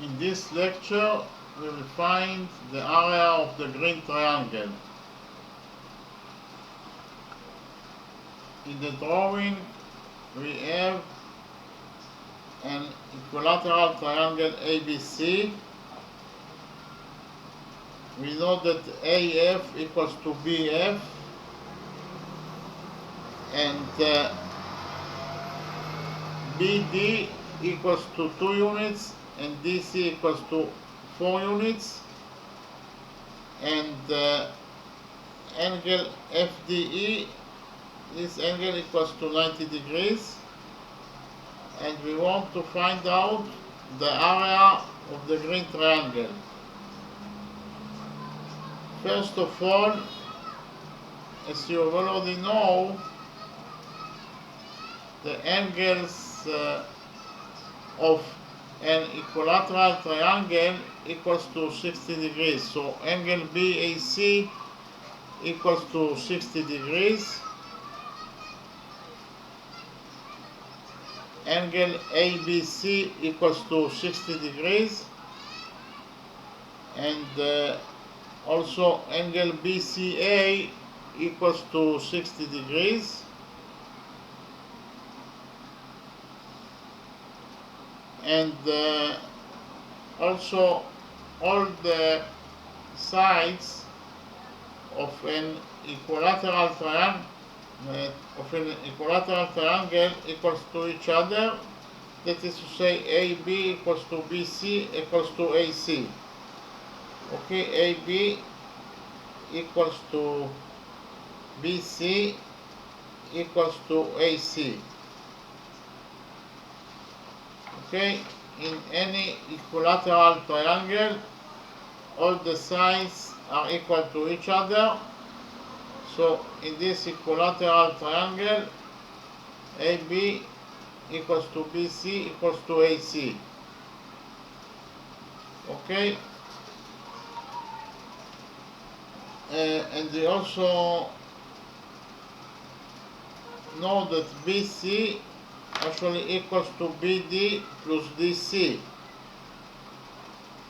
In this lecture, we will find the area of the green triangle. In the drawing, we have an equilateral triangle ABC. We know that AF equals to BF, and BD equals to 2 units, and DC equals to 4 units, and angle FDE, this angle equals to 90 degrees, and we want to find out the area of the green triangle. First of all, as you already know, the angles of an equilateral triangle equals to 60 degrees. So angle BAC equals to 60 degrees. Angle ABC equals to 60 degrees. And also angle BCA equals to 60 degrees. And also all the sides of an equilateral triangle equals to each other. That is to say, AB equals to BC equals to AC. Okay, AB equals to BC equals to AC. Okay, in any equilateral triangle, all the sides are equal to each other. So in this equilateral triangle, AB equals to BC equals to AC. Okay, and we also know that BC actually equals to BD plus DC.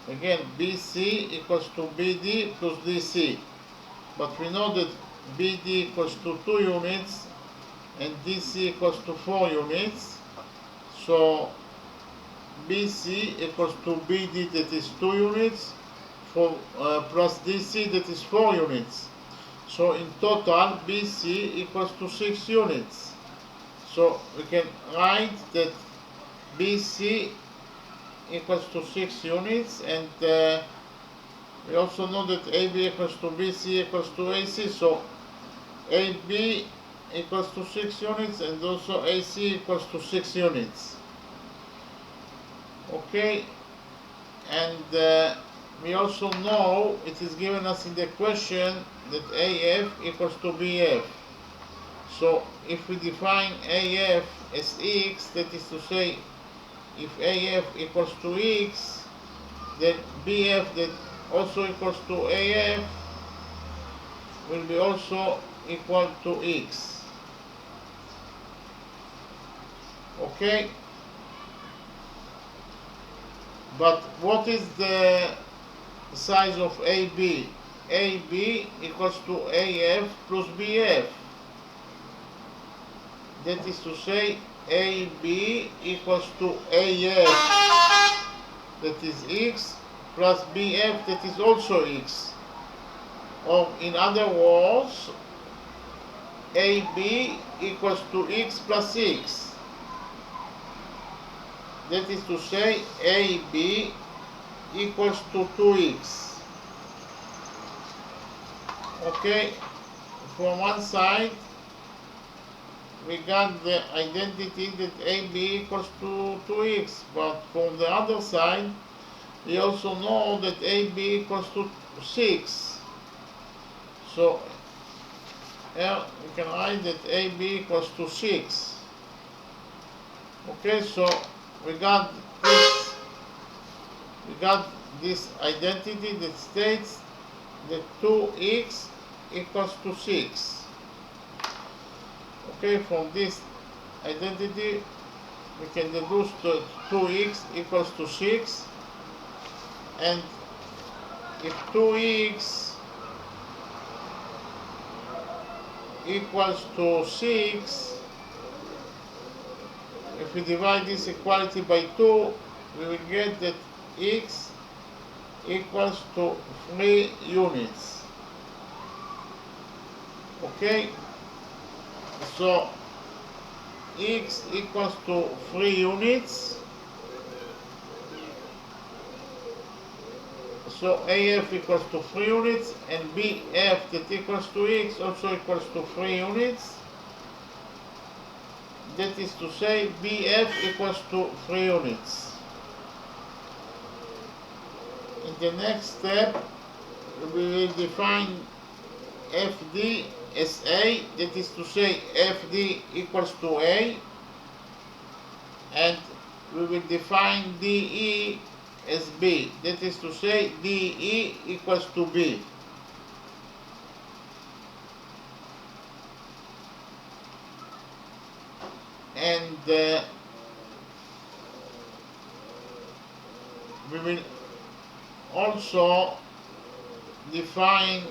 Again, BC equals to BD plus DC. But we know that BD equals to 2 units and DC equals to 4 units. So BC equals to BD, that is 2 units, plus DC, that is 4 units. So in total, BC equals to 6 units. So we can write that BC equals to 6 units, and we also know that AB equals to BC equals to AC. So AB equals to 6 units, and also AC equals to 6 units. Okay, and we also know it is given us in the question that AF equals to BF. So if we define AF as X, that is to say, if AF equals to X, then BF that also equals to AF will be also equal to X. Okay? But what is the size of AB? AB equals to AF plus BF. That is to say, AB equals to AF, that is X, plus BF, that is also X. Or in other words, AB equals to X plus X. That is to say, AB equals to 2X. Okay, from one side, we got the identity that AB equals to 2X, but from the other side, we also know that AB equals to 6. So here we can write that AB equals to 6. Okay, so we got this identity that states that 2X equals to 6. Okay, from this identity we can deduce that 2x equals to 6, And if 2x equals to 6, if we divide this equality by 2, we will get that x equals to 3 units. Okay, so x equals to 3 units. So AF equals to 3 units, and BF that equals to x also equals to 3 units. That is to say, BF equals to 3 units. In the next step, we will define FD as A, that is to say, FD equals to A, and we will define DE as B, that is to say, DE equals to B. And we will also define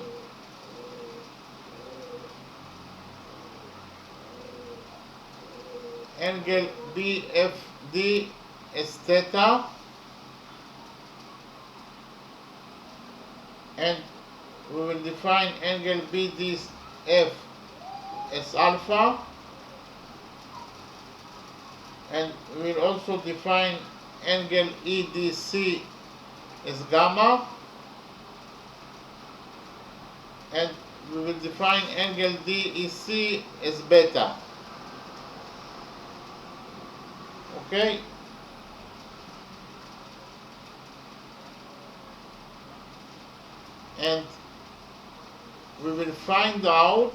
angle BFD as theta, and we will define angle BDF as alpha, and we will also define angle EDC as gamma, and we will define angle DEC as beta. Okay? And we will find out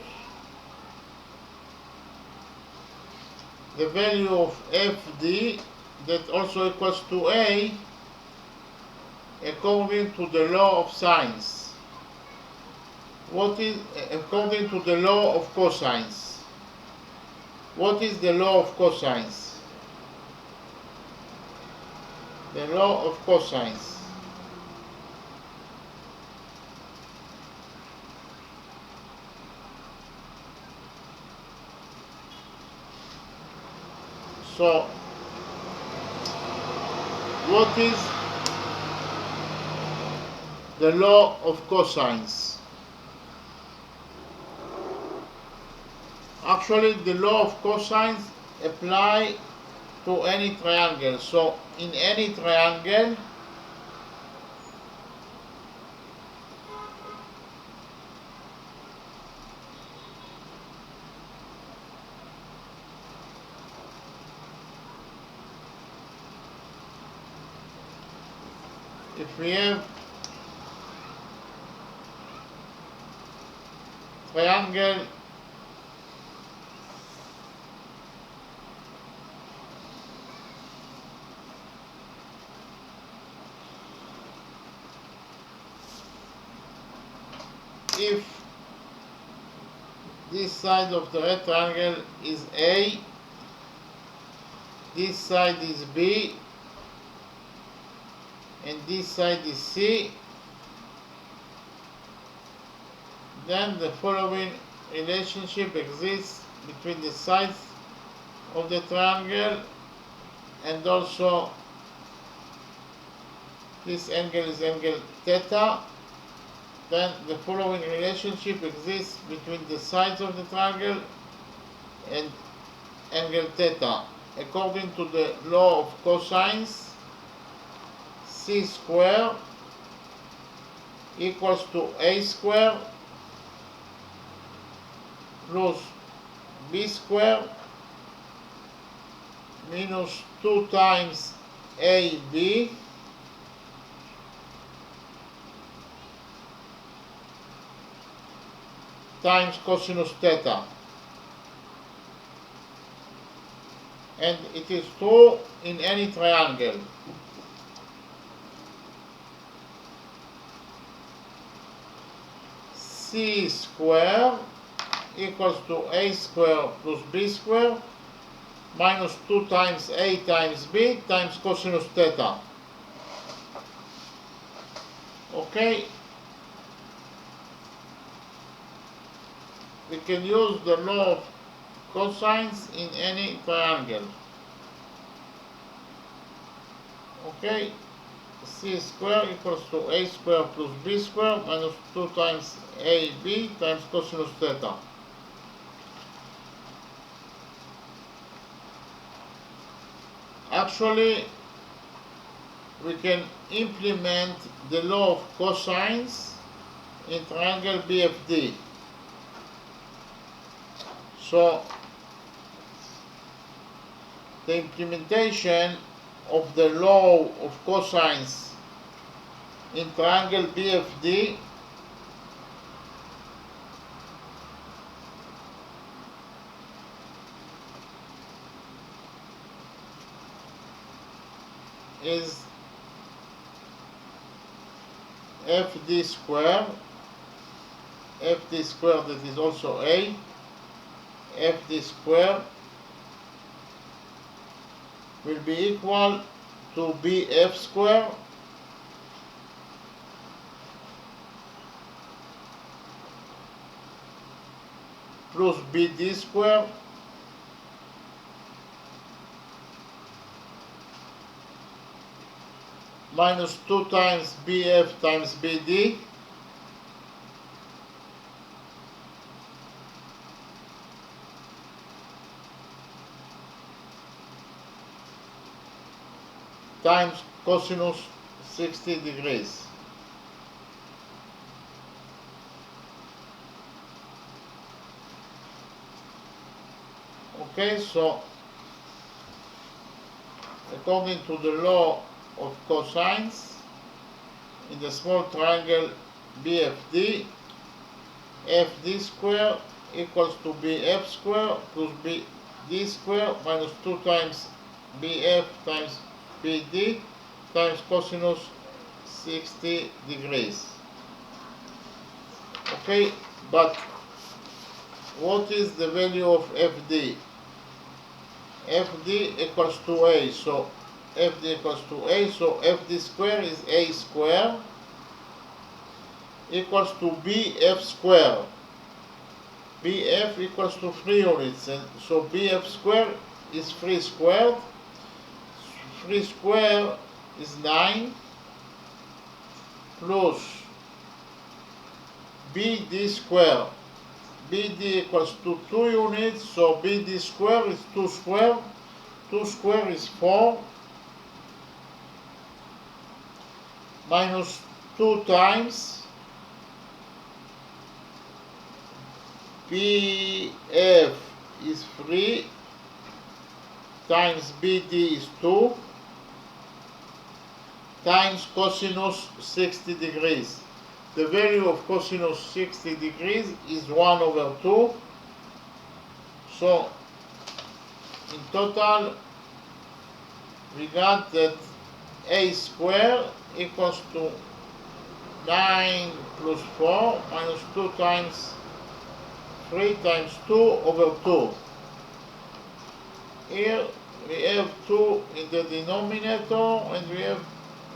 the value of FD that also equals to A according to the law of sines. What is according to the law of cosines? What is the law of cosines? The law of cosines. So, what is the law of cosines? Actually, the law of cosines apply to any triangle. So, in any triangle, if we have triangle if this side of the red triangle is A, this side is B, and this side is C, then the following relationship exists between the sides of the triangle, and also this angle is angle theta. Then the following relationship exists between the sides of the triangle and angle theta. According to the law of cosines, C squared equals to A squared plus B squared minus 2 times AB times cosinus theta. And it is true in any triangle. C squared equals to A squared plus B squared minus 2 times A times B times cosinus theta. Okay, we can use the law of cosines in any triangle. Okay, c square equals to a square plus b square minus 2 times ab times cosinus theta. Actually, we can implement the law of cosines in triangle BFD. So, the implementation of the law of cosines in triangle BFD is fd square that is also a, fd square will be equal to bf square plus bd square minus 2 times bf times bd times cosinus 60 degrees. Okay, so according to the law of cosines in the small triangle BFD, fd square equals to bf square plus bd square minus 2 times bf times bd times cosinus 60 degrees. Okay, but what is the value of fd? Fd equals to a, so fd equals to a, so fd square is a square equals to bf square. Bf equals to 3 units, and so bf square is 3 squared. 3 squared is 9 plus bd square. bd equals to 2 units, so bd square is 2 squared. 2 squared is 4 minus 2 times bf is 3 times bd is 2 times cosinus 60 degrees. The value of cosinus 60 degrees is 1 over 2. So in total we got that a square equals to 9 plus 4 minus 2 times 3 times 2 over 2. Here we have 2 in the denominator, and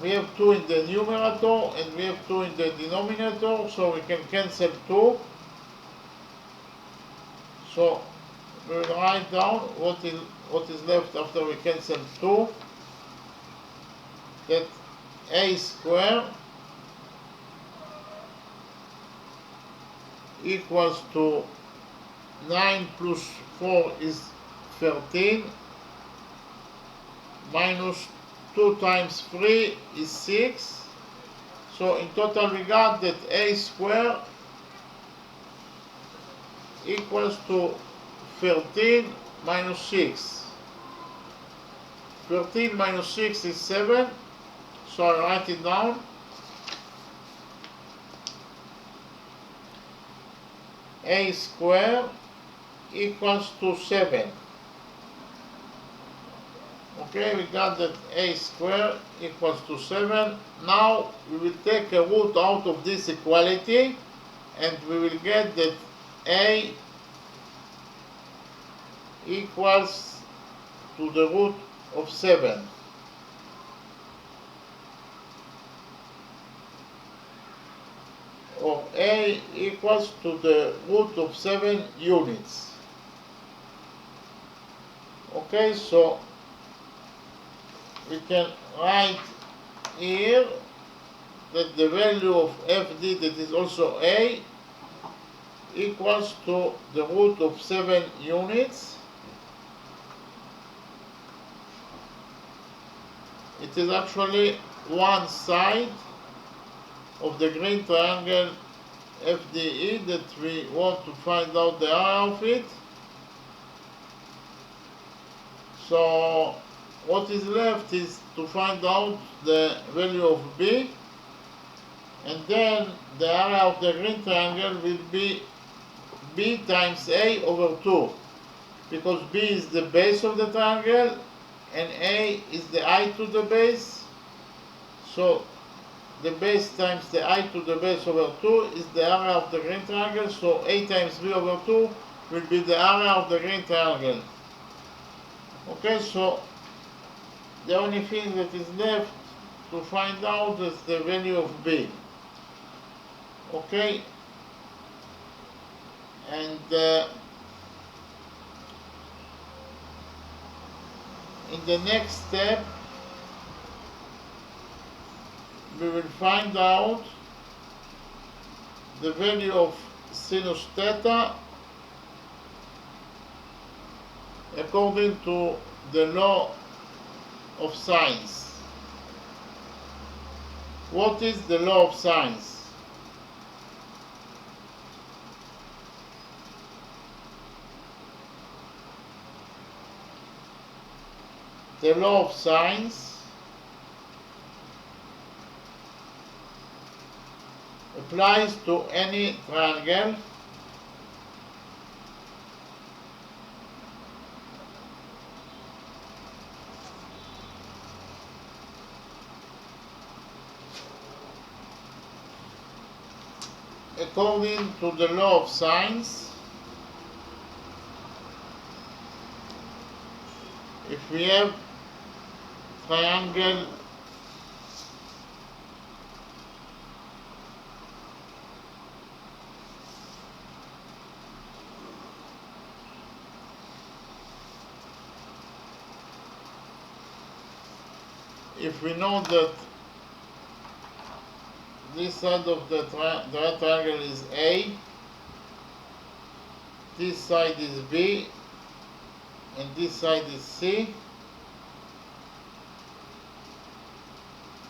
we have 2 in the numerator, and we have 2 in the denominator, so we can cancel 2. So we will write down what is left after we cancel 2. That a square equals to 9 plus 4 is 13 minus 2 times 3 is 6. So in total we got that a square equals to 13 minus 6. 13 minus 6 is 7. So I write it down. A square equals to 7. Okay, we got that a square equals to 7. Now we will take a root out of this equality, and we will get that a equals to the root of 7. So A equals to the root of 7 units. Okay, so we can write here that the value of FD, that is also A, equals to the root of 7 units. It is actually one side of the green triangle FDE that we want to find out the area of it. So what is left is to find out the value of B, and then the area of the green triangle will be B times A over 2, because B is the base of the triangle and A is the eye to the base. So the base times the eye to the base over 2 is the area of the green triangle, so A times B over 2 will be the area of the green triangle. Okay, so the only thing that is left to find out is the value of B. Okay, and in the next step we will find out the value of sinus theta according to the law of sines. What is the law of sines? The law of sines applies to any triangle according to the law of sines. If we have triangle if we know that this side of the right triangle is A, this side is B, and this side is C,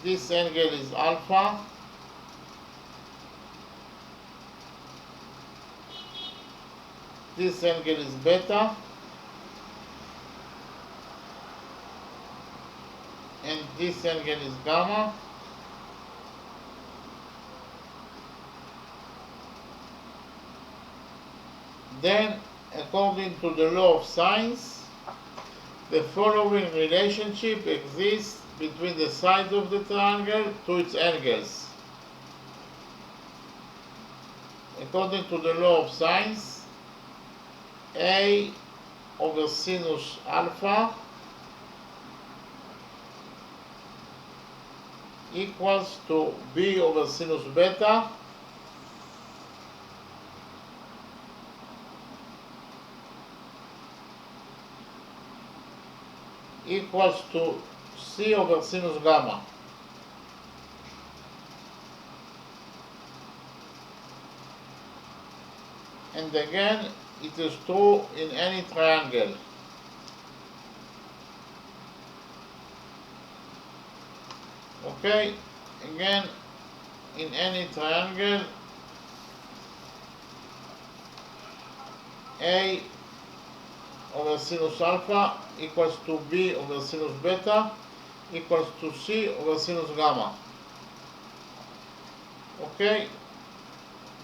this angle is alpha, this angle is beta, and this angle is gamma. Then, according to the law of sines, the following relationship exists between the sides of the triangle to its angles. According to the law of sines, A over sinus alpha equals to B over sinus beta equals to C over sinus gamma. And again, it is true in any triangle. Okay, again, in any triangle, A over sinus alpha equals to B over sinus beta equals to C over sinus gamma. Okay,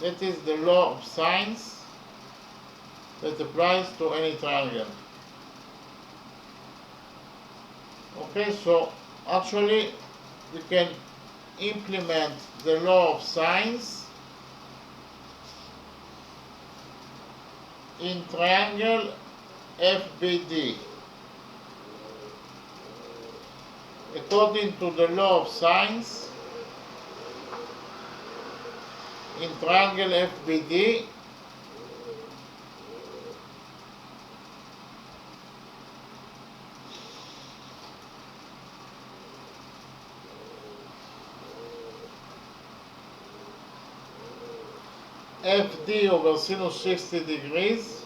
that is the law of sines that applies to any triangle. Okay, so actually we can implement the law of sines in triangle FBD. According to the law of sines, in triangle FBD, FD over sinus 60 degrees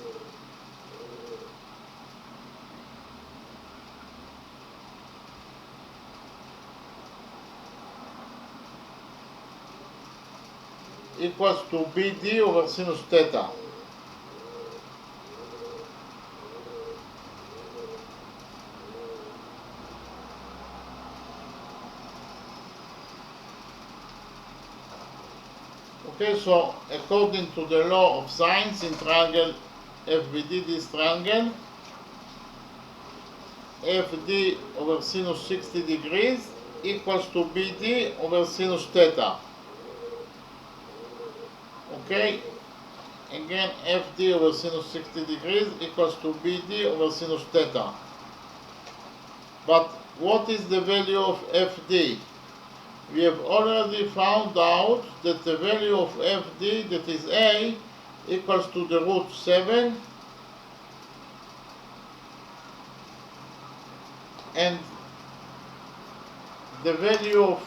equals to BD over sinus theta. Okay, so according to the law of sines in triangle FBD, this triangle, FD over sinus 60 degrees equals to BD over sinus theta. Okay, again FD over sinus 60 degrees equals to BD over sinus theta. But what is the value of FD? We have already found out that the value of FD, that is A, equals to the root 7, and the value of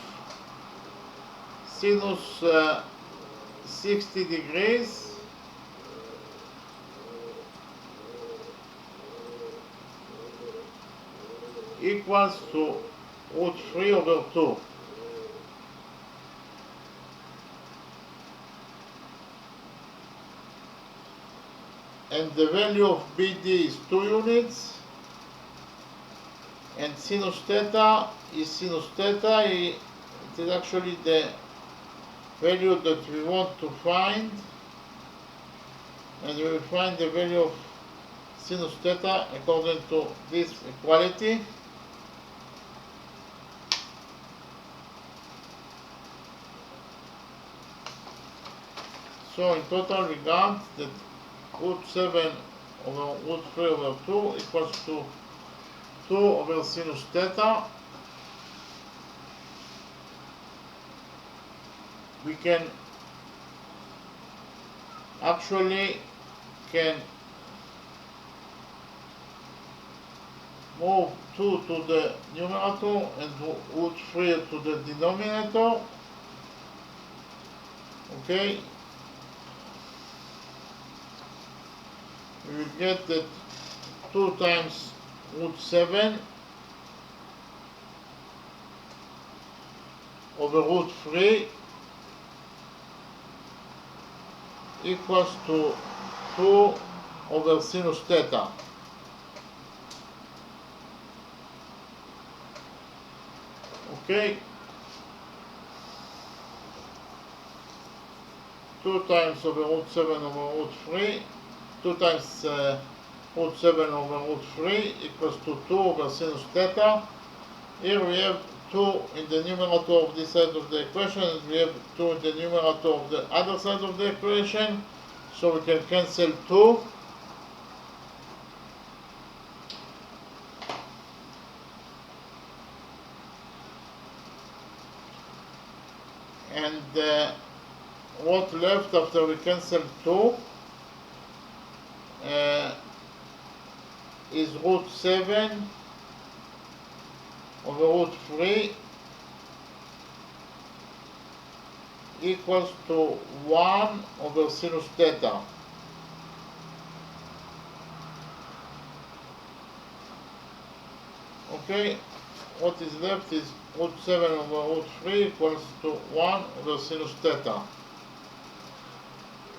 sinus 60 degrees equals to root 3 over 2. And the value of BD is 2 units, and sinus theta is sinus theta. It is actually the value that we want to find, and we will find the value of sinus theta according to this equality. So in total we got that root 7 over root 3 over 2 equals to 2 over sinus theta. We can actually move 2 to the numerator and root 3 to the denominator. Okay, we will get that 2 times root 7 over root 3 equals to 2 over sinus theta. Okay, 2 times over root 7 over root 3, 2 times root 7 over root 3 equals to 2 over sinus theta. Here we have 2 in the numerator of this side of the equation, and we have 2 in the numerator of the other side of the equation, so we can cancel 2. And what left after we cancel 2 is root 7 over root 3 equals to 1 over sinus theta. Okay, what is left is root 7 over root 3 equals to 1 over sinus theta.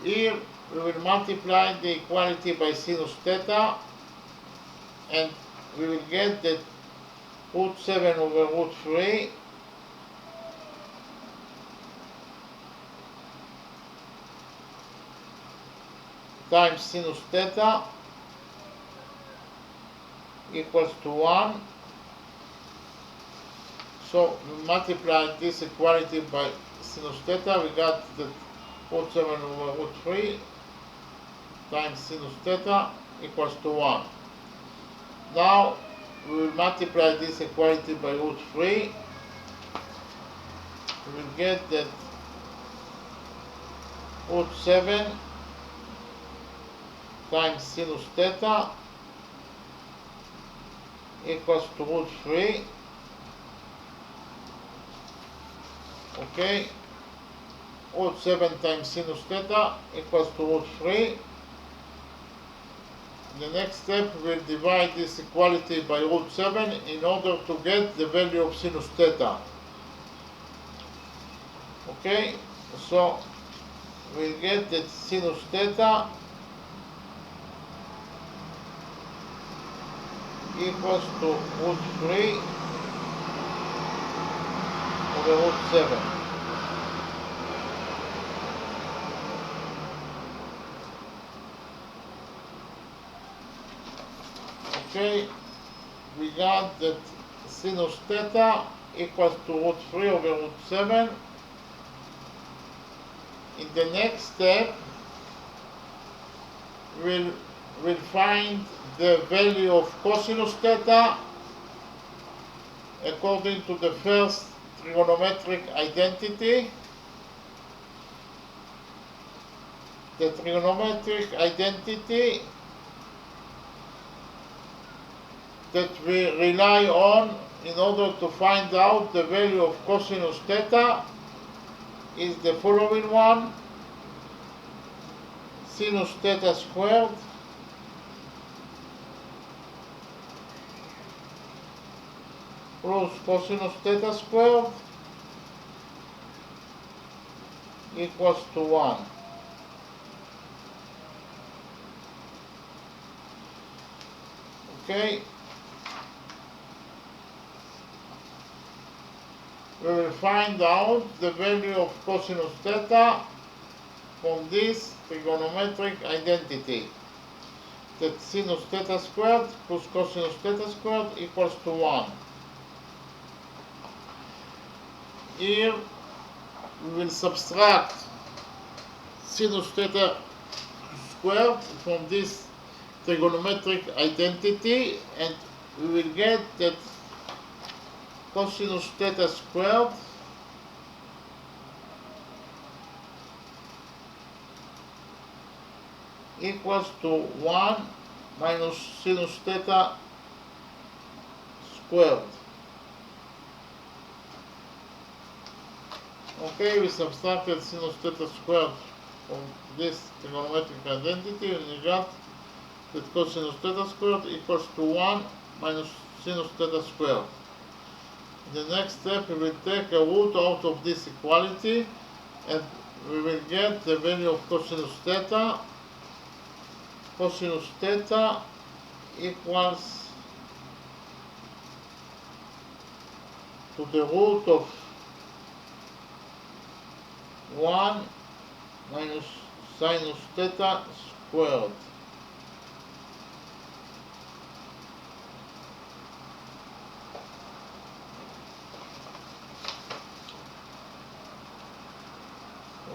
Here we will multiply the equality by sinus theta, and we will get that root 7 over root 3 times sinus theta equals to 1. So we multiply this equality by sinus theta, we got that root 7 over root 3 times sinus theta equals to 1. Now we will multiply this equality by root 3. We will get that root 7 times sinus theta equals to root 3. Okay, root 7 times sinus theta equals to root 3. The next step, we'll divide this equality by root 7 in order to get the value of sinus theta. Okay, so we'll get that sinus theta equals to root 3 over root 7. Okay, we got that sinus theta equals to root 3 over root 7. In the next step, we'll find the value of cosinus theta according to the first trigonometric identity. The trigonometric identity that we rely on in order to find out the value of cosinus theta is the following one: sinus theta squared plus cosinus theta squared equals to 1. Okay, we will find out the value of cosinus theta from this trigonometric identity, that sinus theta squared plus cosinus theta squared equals to 1. Here we will subtract sinus theta squared from this trigonometric identity, and we will get that cosinus theta squared equals to 1 minus sinus theta squared. Okay, we subtracted sinus theta squared from this trigonometric identity, and we got that cosinus theta squared equals to 1 minus sinus theta squared. In the next step, we will take a root out of this equality, and we will get the value of cosinus theta. Cosinus theta equals to the root of 1 minus sinus theta squared.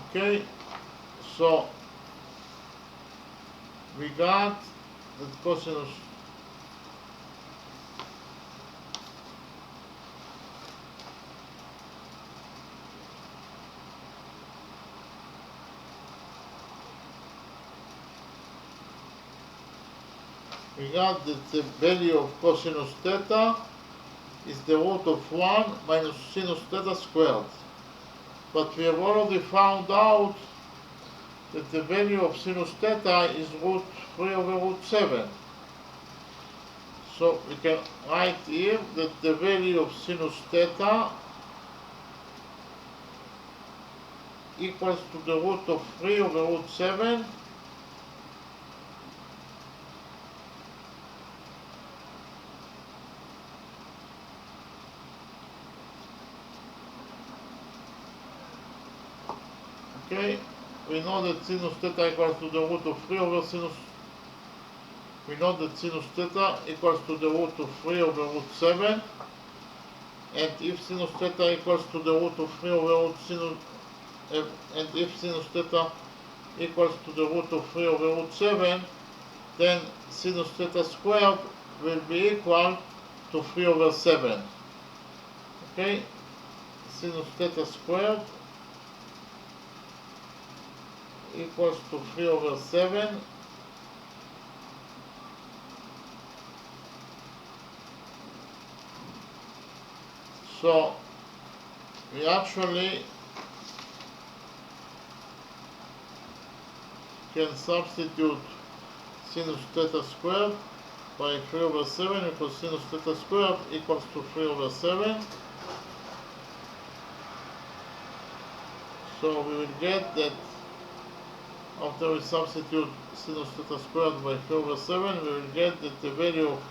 Okay, so we got that cosinus the value of cosinus theta is the root of 1 minus sinus theta squared. But we have already found out that the value of sinus theta is root 3 over root 7. So we can write here that the value of sinus theta equals to the root of 3 over root 7 Okay, we know that sinus theta equals to the root of 3 over sinus. We know that sinus theta equals to the root of 3 over root 7. And if sinus theta equals to the root of 3 over root sinus, and if sinus theta equals to the root of 3 over root 7, then sinus theta squared will be equal to 3 over 7. Okay, sinus theta squared equals to 3 over 7 . So we actually can substitute sinus theta squared by 3 over 7 because sinus theta squared equals to 3 over 7. So we will get that after we substitute sinus theta squared by 3 over 7, we will get that the value of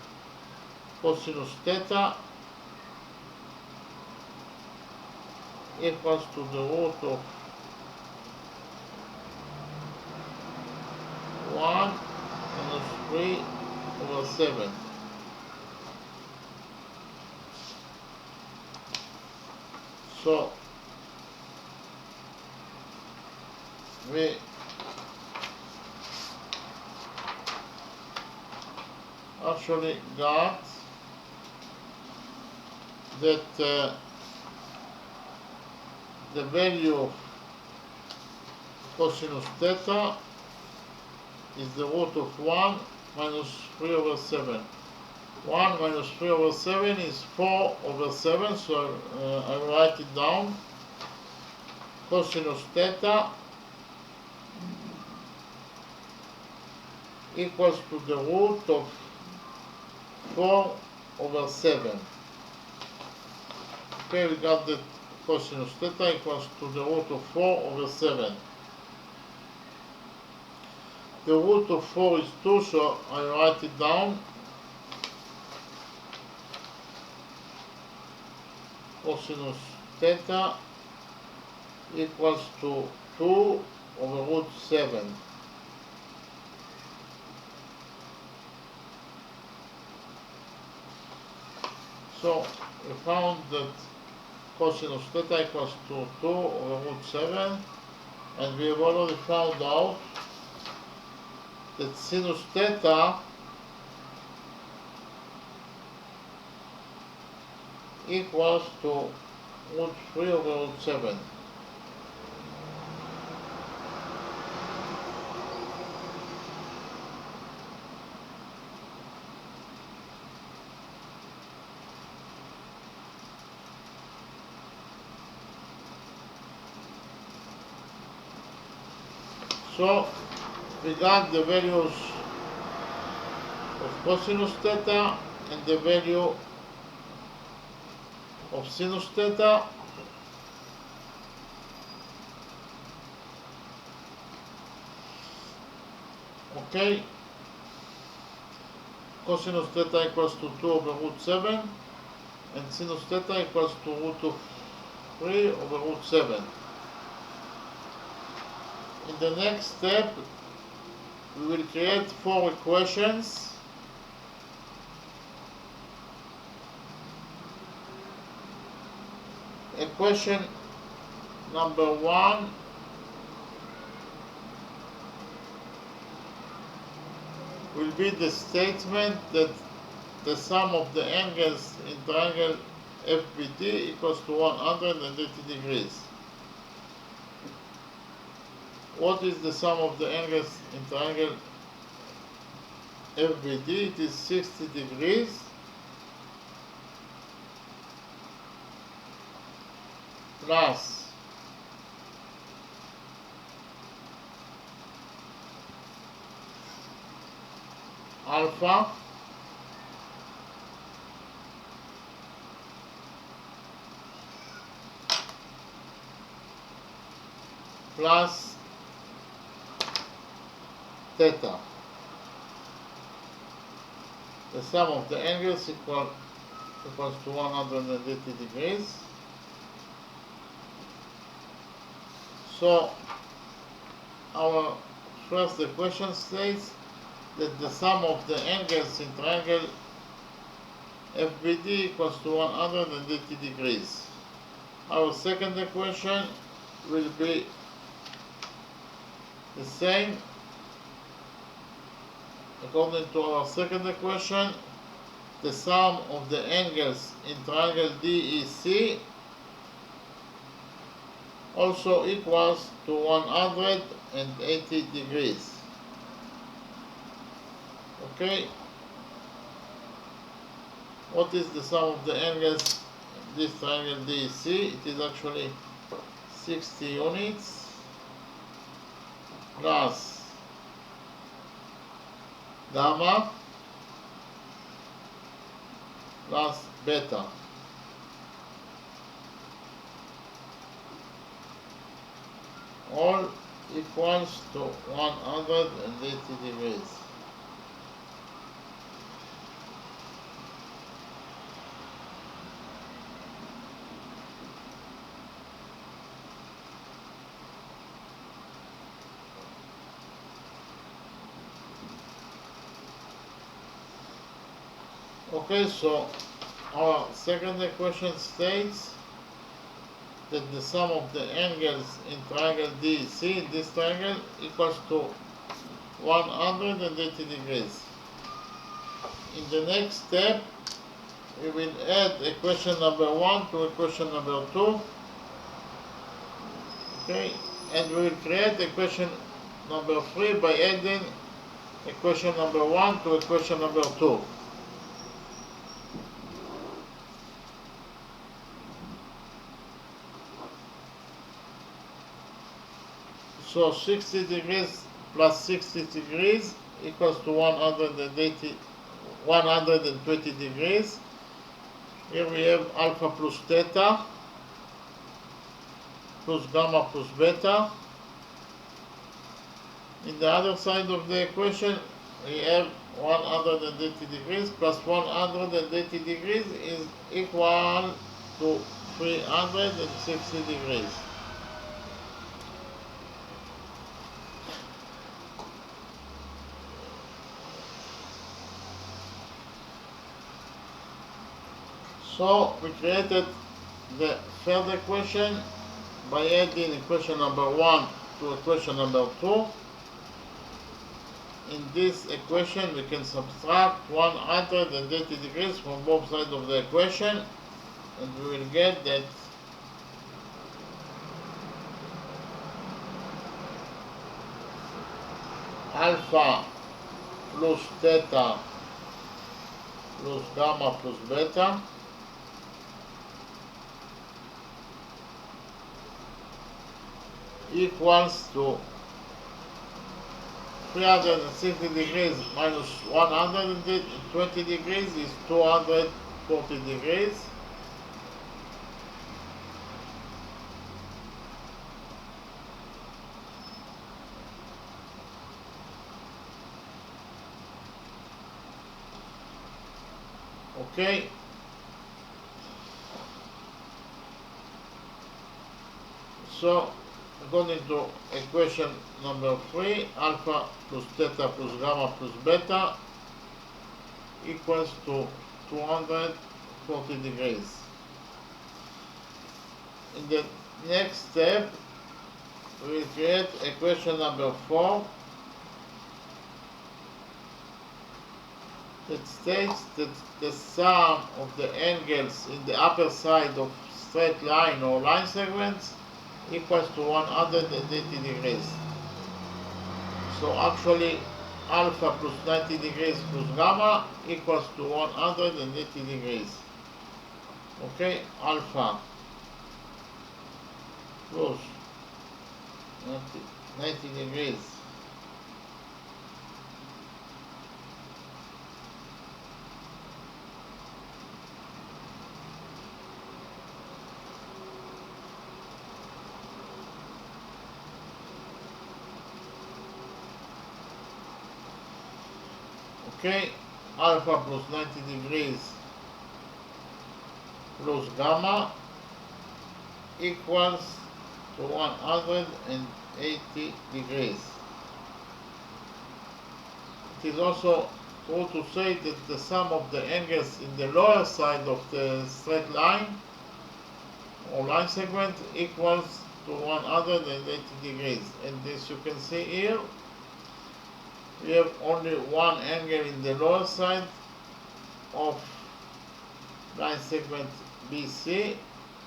cosinus theta equals to the root of 1 minus 3 over 7. So we actually got that the value of cosinus theta is the root of 1 minus 3 over 7. 1 minus 3 over 7 is 4 over 7, so I write it down. Cosinus theta equals to the root of 4 over 7. Okay, we got that cosinus theta equals to the root of 4 over 7. The root of 4 is 2, so I write it down. Cosinus theta equals to 2 over root 7. So we found that cosinus theta equals to 2 over root 7, and we have already found out that sinus theta equals to root 3 over root 7. So we got the values of cosinus theta and the value of sinus theta. Okay, cosinus theta equals to 2 over root 7 and sinus theta equals to root of 3 over root 7. In the next step, we will create 4 equations. Equation number 1 will be the statement that the sum of the angles in triangle FBD equals to 180 degrees. What is the sum of the angles in triangle FBD? It is 60 degrees plus alpha plus theta. The sum of the angles equals to 180 degrees. So our first equation states that the sum of the angles in triangle FBD equals to 180 degrees. Our second equation will be the same. According to our second equation, the sum of the angles in triangle DEC also equals to 180 degrees. Okay, what is the sum of the angles in this triangle DEC? It is actually 60 units plus gamma plus beta. All equals to 180 degrees. Okay, so our second equation states that the sum of the angles in triangle DEC, this triangle, equals to 180 degrees. In the next step, we will add equation number 1 to equation number 2. Okay, and we will create equation number 3 by adding equation number 1 to equation number 2. So 60 degrees plus 60 degrees equals to 120 degrees. Here we have alpha plus theta plus gamma plus beta. In the other side of the equation, we have 180 degrees plus 180 degrees is equal to 360 degrees. So we created the third equation by adding equation number 1 to equation number 2. In this equation we can subtract 180 degrees from both sides of the equation, and we will get that alpha plus theta plus gamma plus beta equals to 360 degrees minus 120 degrees is 240 degrees. Okay. So according to equation number 3, alpha plus theta plus gamma plus beta equals to 240 degrees. In the next step, we will create equation number 4 that states that the sum of the angles in the upper side of straight line or line segments equals to 180 degrees. So actually alpha plus 90 degrees plus gamma equals to 180 degrees. Okay, alpha plus 90 degrees okay, alpha plus 90 degrees plus gamma equals to 180 degrees. It is also true to say that the sum of the angles in the lower side of the straight line or line segment equals to 180 degrees. And as you can see here, we have only one angle in the lower side of line segment BC,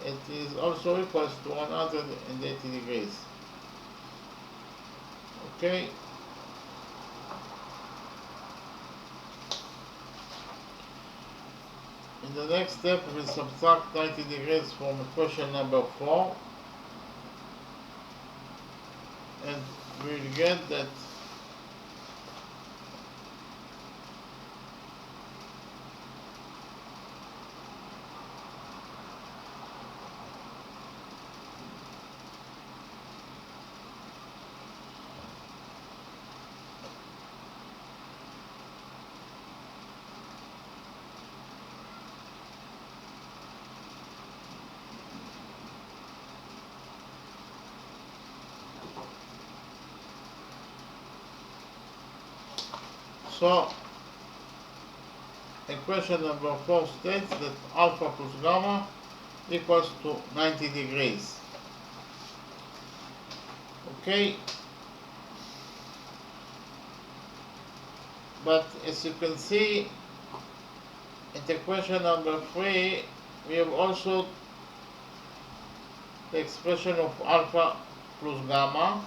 it is also equals to 180 degrees. Okay. In the next step, we will subtract 90 degrees from equation number 4, and we will get that so equation number 4 states that alpha plus gamma equals to 90 degrees. Okay, but as you can see in the equation number 3, we have also the expression of alpha plus gamma.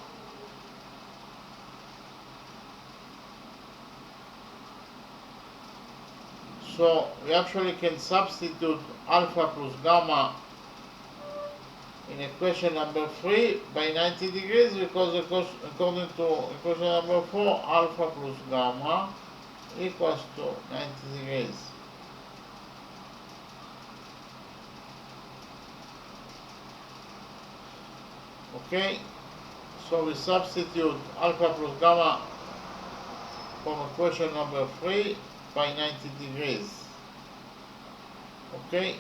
So we actually can substitute alpha plus gamma in equation number 3 by 90 degrees, because according to equation number 4, alpha plus gamma equals to 90 degrees. Okay, so we substitute alpha plus gamma from equation number 3 by 90 degrees. Okay.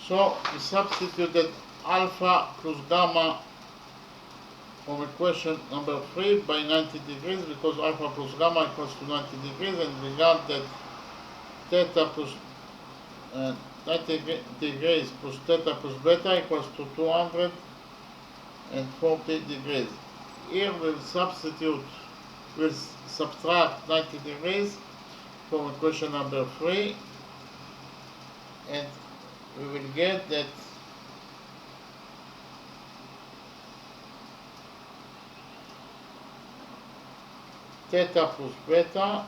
So we substituted alpha plus gamma from equation number 3 by 90 degrees, because alpha plus gamma equals to 90 degrees, and we got that theta plus 90 degrees plus theta plus beta equals to 240 degrees. Here we'll subtract 90 degrees from equation number 3, and we will get that theta plus beta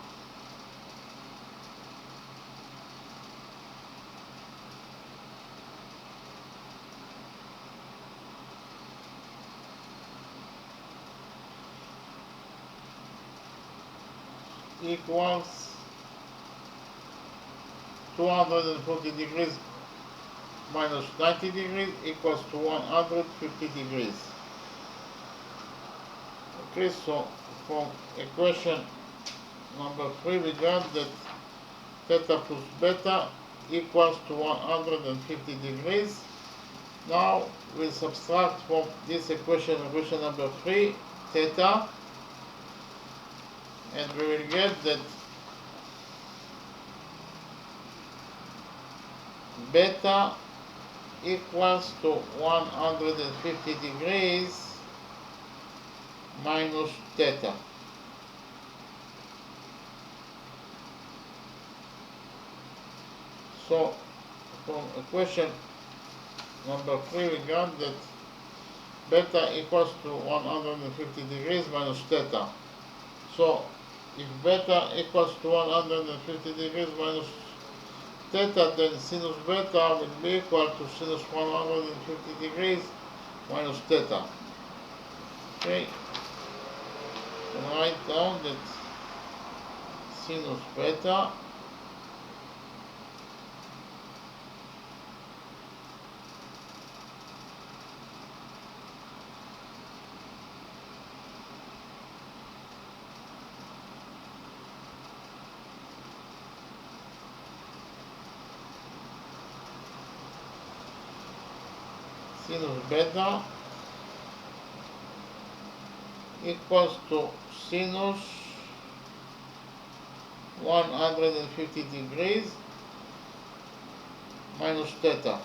equals 240 degrees minus 90 degrees equals to 150 degrees. Okay, so from equation number 3 we got that theta plus beta equals to 150 degrees. Now we'll subtract from this equation number 3, theta, and we will get that beta equals to 150 degrees minus theta. So from equation number 3 we got that beta equals to 150 degrees minus theta. So if beta equals to 150 degrees minus theta, then sinus beta will be equal to sinus 150 degrees minus theta. Okay, write down that sinus beta equals to sinus 150 degrees minus theta.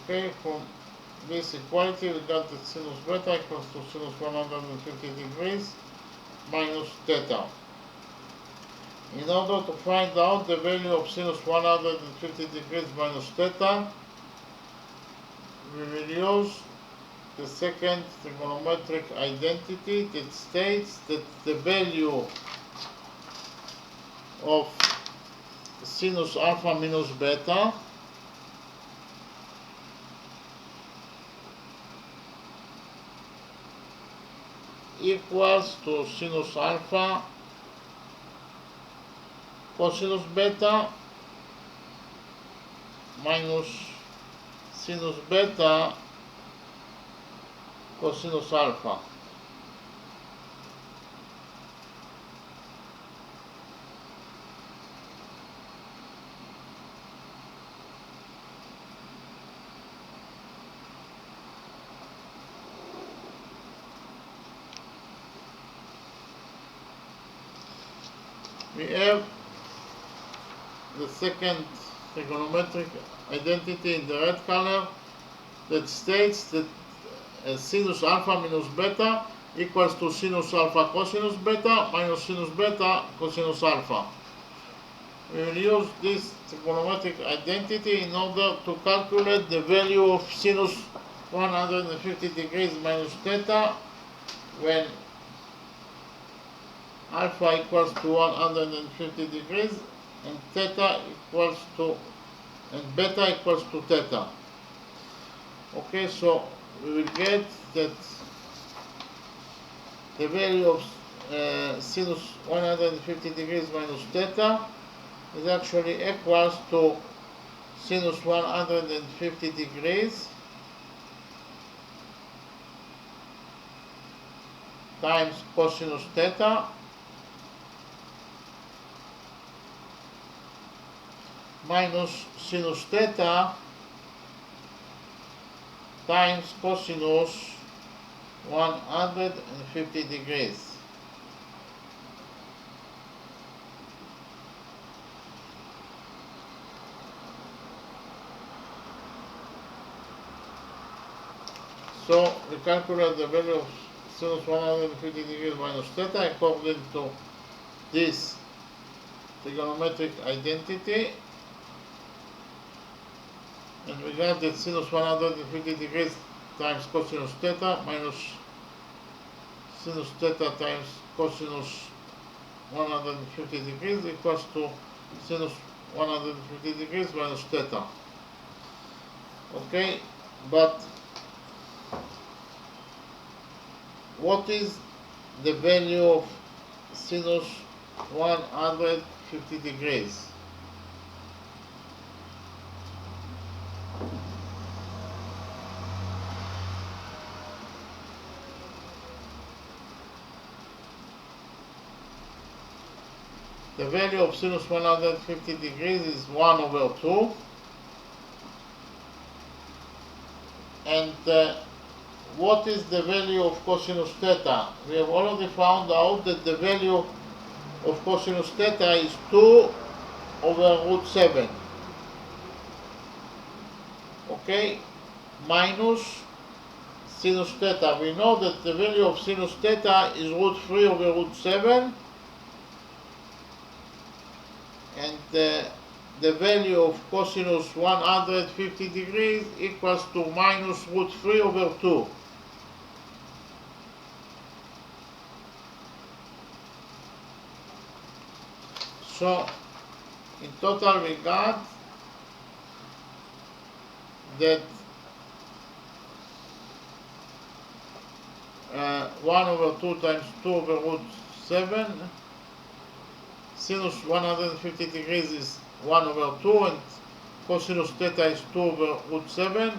Okay, from this equality we got that sinus beta equals to sinus 150 degrees minus theta. In order to find out the value of sinus 150 degrees minus theta, we will use the second trigonometric identity that states that the value of sinus alpha minus beta equals to sinus alpha cosinus beta minus sinus beta cosinus alpha. We have the second trigonometric identity in the red color that states that sinus alpha minus beta equals to sinus alpha cosinus beta minus sinus beta cosinus alpha. We will use this trigonometric identity in order to calculate the value of sinus 150 degrees minus theta when alpha equals to 150 degrees and theta equals to and beta equals to theta. Okay, so we will get that the value of sinus 150 degrees minus theta is actually equals to sinus 150 degrees times cosinus theta minus sinus theta times cosinus 150 degrees. So we calculate the value of sinus 150 degrees minus theta according to this trigonometric identity, and we got that sinus 150 degrees times cosinus theta minus sinus theta times cosinus 150 degrees equals to sinus 150 degrees minus theta. Okay, but what is the value of sinus 150 degrees? The value of sinus 150 degrees is 1 over 2, and what is the value of cosinus theta? We have already found out that the value of cosinus theta is 2 over root 7. Okay, minus sinus theta. We know that the value of sinus theta is root 3 over root 7, and the value of cosinus 150 degrees equals to minus root 3 over 2. So in total we got that 1 over 2 times 2 over root 7, sinus 150 degrees is 1 over 2, and cosinus theta is 2 over root 7,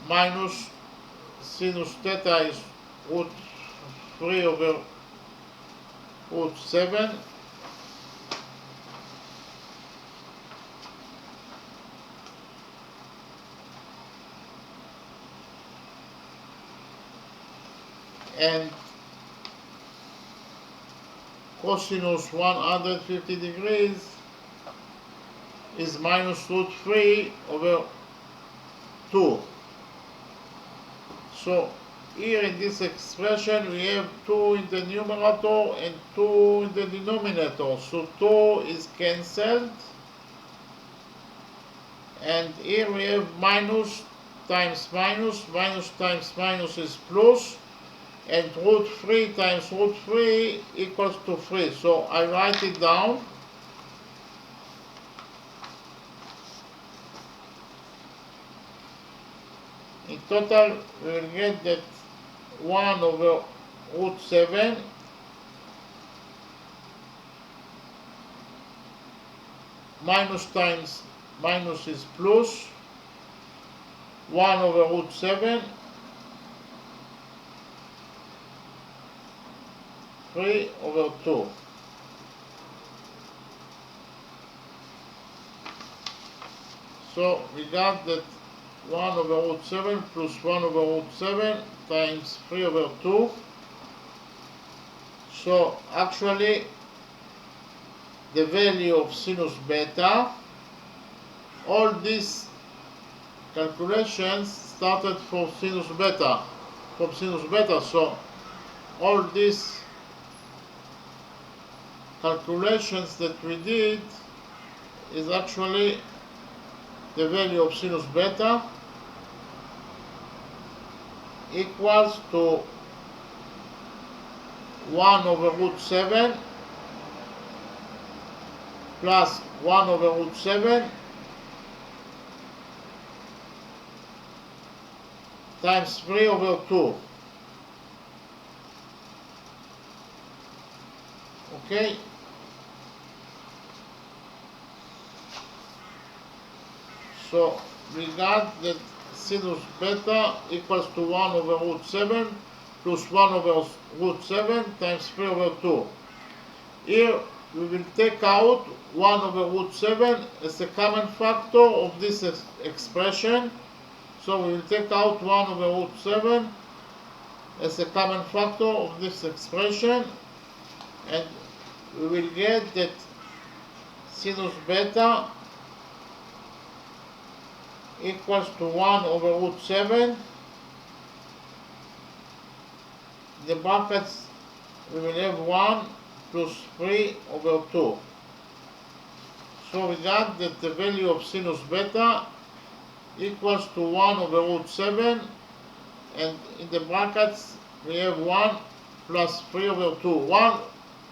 minus sinus theta is root 3 over root 7, and cosinus 150 degrees is minus root 3 over 2. So here in this expression we have 2 in the numerator and 2 in the denominator. So 2 is cancelled. And here we have minus times minus, minus times minus is plus, and root 3 times root 3 equals to 3. So I write it down. In total, we will get that 1 over root 7 minus times minus is plus, 1 over root 7, 3 over 2. So we got that 1 over root 7 plus 1 over root 7 times 3 over 2. So actually the value of sinus beta, all these calculations started from sinus beta, so all these calculations that we did is actually the value of sinus beta equals to 1 over root 7 plus 1 over root 7 times 3 over 2. Okay? So we got that sinus beta equals to 1 over root 7 plus 1 over root 7 times 3 over 2. Here we will take out 1 over root 7 as a common factor of this expression. So we will take out 1 over root 7 as a common factor of this expression, and we will get that sinus beta equals to 1 over root 7. In the brackets we will have 1 plus 3 over 2. So we got that the value of sinus beta equals to 1 over root 7, and in the brackets we have 1 plus 3 over 2. 1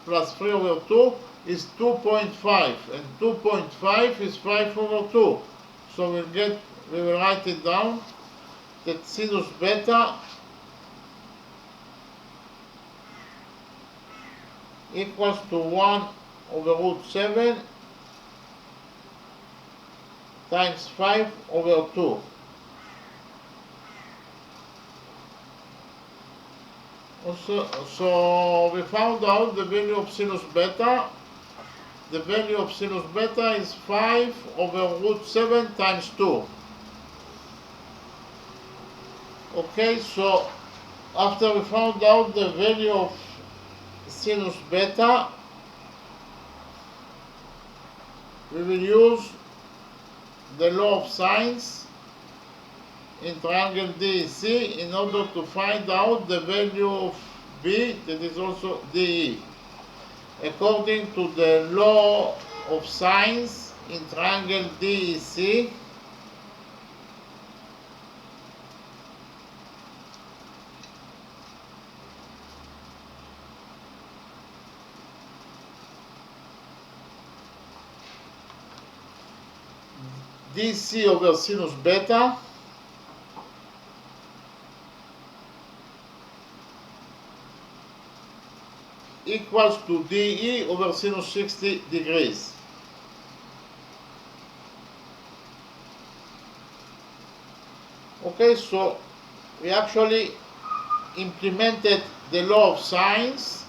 plus 3 over 2 is 2.5, and 2.5 is 5 over 2. So we will write it down that sinus beta equals to 1 over root 7 times 5 over 2. So we found out the value of sinus beta. The value of sinus beta is 5 over root 7 times 2. Okay, so after we found out the value of sinus beta, we will use the law of sines in triangle DEC in order to find out the value of B, that is also DE. According to the law of sines in triangle DEC, DC over sinus beta equals to DE over sinus 60 degrees. Okay, so we actually implemented the law of sines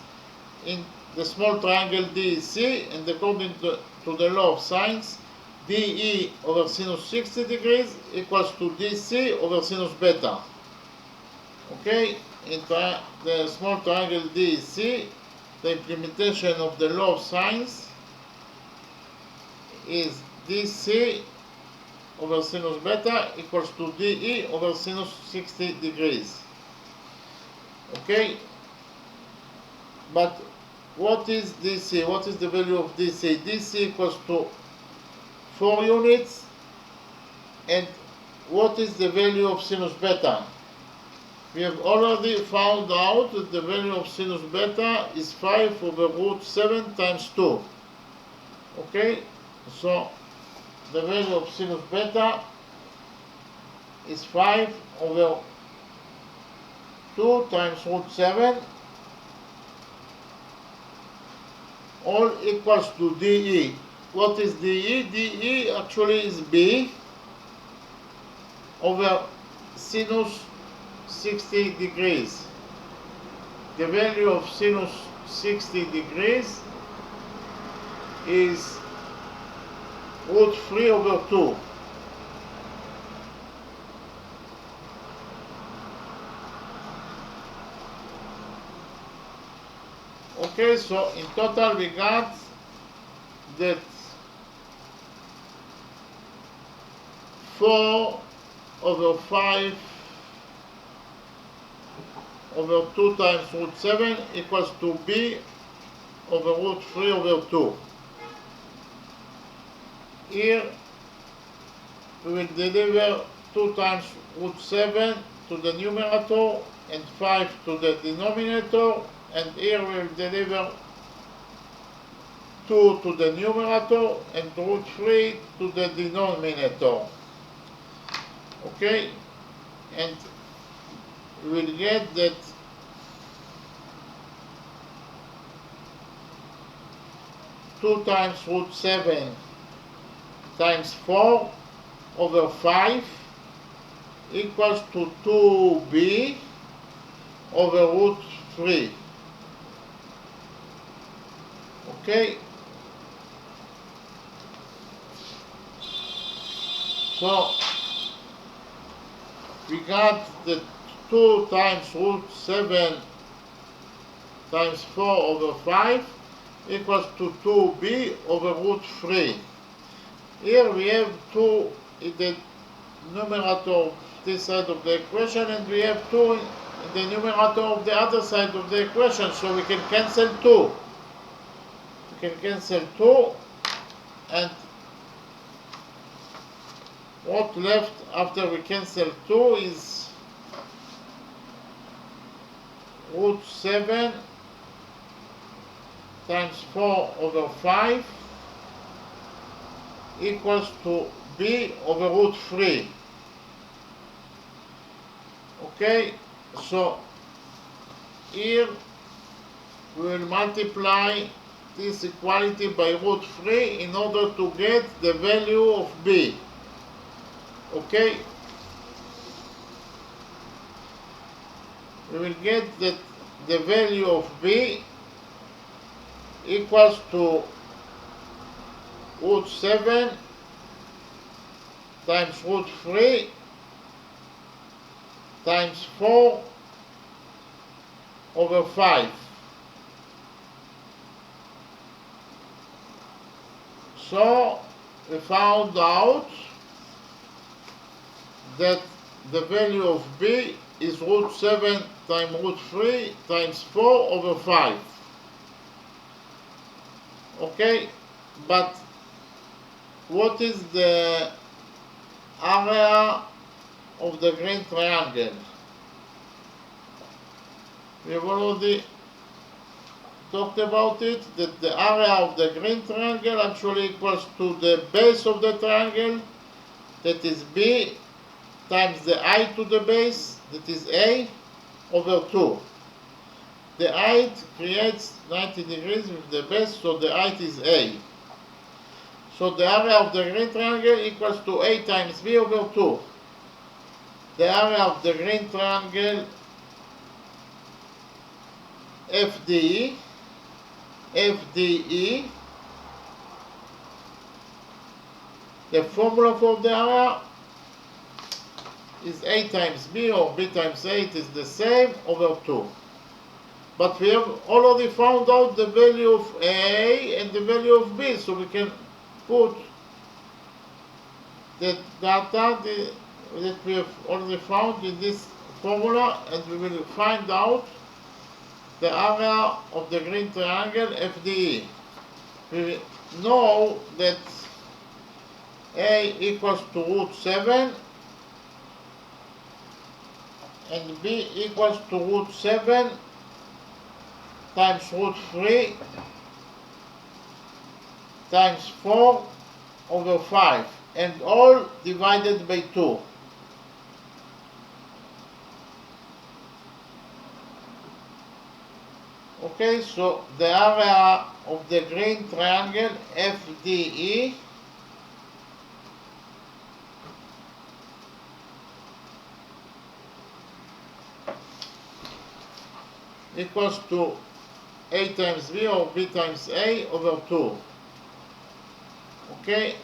in the small triangle DEC, and according to the law of sines, DE over sinus 60 degrees equals to DC over sinus beta. Okay, in the small triangle DEC, the implementation of the law of sines is DC over sinus beta equals to DE over sinus 60 degrees. Okay, but what is DC? What is the value of DC? DC equals to 4 units. And what is the value of sinus beta? We have already found out that the value of sinus beta is 5 over root 7 times 2. Okay, so the value of sinus beta is 5 over 2 times root 7, all equals to DE. What is DE? DE actually is B over sinus 60 degrees. The value of sinus 60 degrees is root 3 over 2. Okay, so in total we got that 4 over 5 over 2 times root 7 equals to B over root 3 over 2. Here we will deliver 2 times root 7 to the numerator and 5 to the denominator, and here we will deliver 2 to the numerator and root 3 to the denominator. Okay, and we will get that two times root 7 times 4 over 5 equals to 2b over root 3. Okay, so we got the 2 times root 7 times 4 over 5 equals to 2b over root 3. Here we have 2 in the numerator of this side of the equation, and we have 2 in the numerator of the other side of the equation, so we can cancel 2. We can cancel 2, and what left after we cancel 2 is root 7 times 4 over 5 equals to b over root 3. Okay, so here we will multiply this equality by root 3 in order to get the value of b. Okay, we will get that the value of b equals to root 7 times root 3 times 4 over 5. So we found out that the value of b is root 7 times root 3 times 4 over 5. Okay, but what is the area of the green triangle? We have already talked about it, that the area of the green triangle actually equals to the base of the triangle that is b times the height to the base, that is a, over 2. The height creates 90 degrees with the base, so the height is a. So the area of the green triangle equals to a times b over 2. The area of the green triangle FDE, the formula for the area is a times b, or b times a, it is the same, over 2. But we have already found out the value of a and the value of b, so we can put the data that we have already found in this formula, and we will find out the area of the green triangle FDE. We know that a equals to root 7 and b equals to root 7 times root 3 times 4 over 5, and all divided by 2. Okay, so the area of the green triangle FDE equals to a times b, or b times a, over 2. Okay,